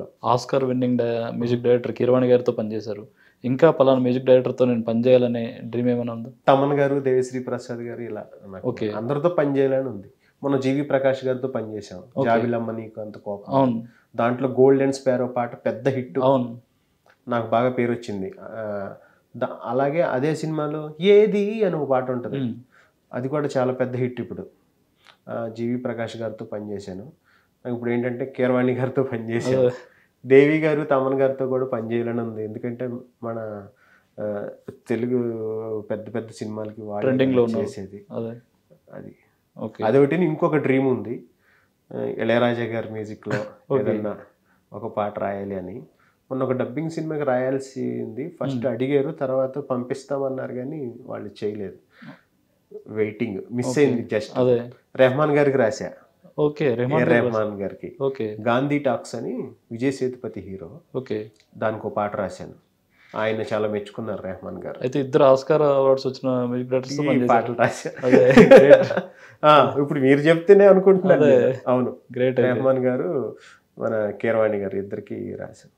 సినిమాలో. Oscar winning music director Keeravani గారితో పనిచేశారు. ఇంకా పలానా మ్యూజిక్ డైరెక్టర్తో నేను పనిచేయాలనే డ్రీమ్ ఏమైనా ఉందా? తమన్ గారు, దేవిశ్రీ ప్రసాద్ గారు ఇలా నాకు అందరితో పనిచేయాలని ఉంది. మొన్న జీవి ప్రకాష్ గారితో పనిచేసాం, జాబిలమ్మ నీకు అంత కోపం. అవును, దాంట్లో గోల్డెన్ స్పారో పాట పెద్ద హిట్, అవును, నాకు బాగా పేరు వచ్చింది. అలాగే అదే సినిమాలో ఏది అని ఒక పాట ఉంటుంది, అది కూడా చాలా పెద్ద హిట్. ఇప్పుడు జీవి ప్రకాష్ గారితో పనిచేశాను. ఇప్పుడు ఏంటంటే కీరవాణి గారితో పనిచేశాను. దేవి గారు, తమన్ గారితో కూడా పనిచేయాలని ఉంది. ఎందుకంటే మన తెలుగు పెద్ద పెద్ద సినిమాలకి వాళ్ళు చేసేది అది. అదొకటి. ఇంకొక డ్రీమ్ ఉంది, ఇళయరాజా గారి మ్యూజిక్లో ఏదన్నా ఒక పాట రాయాలి అని. మొన్న ఒక డబ్బింగ్ సినిమాకి రాయాల్సింది, ఫస్ట్ అడిగారు, తర్వాత పంపిస్తామన్నారు కానీ వాళ్ళు చేయలేదు. వెయిటింగ్, మిస్ అయింది. జస్ట్ రెహమాన్ గారికి రాశా, రెహమాన్ గారికి. గాంధీ టాక్స్ అని విజయ్ సేతుపతి హీరో, దానికి ఒక పాట రాశాను. ఆయన చాలా మెచ్చుకున్నారు రెహమాన్ గారు. అయితే ఇద్దరు ఆస్కార్ అవార్డ్స్ వచ్చిన మ్యూజిక్ డైరెక్టర్స్ పాటలు రాశా. ఇప్పుడు మీరు చెప్తేనే అనుకుంటున్నాను. అవును, గ్రేట్. రెహమాన్ గారు, మన కీరవాణి గారు ఇద్దరికి రాశాను.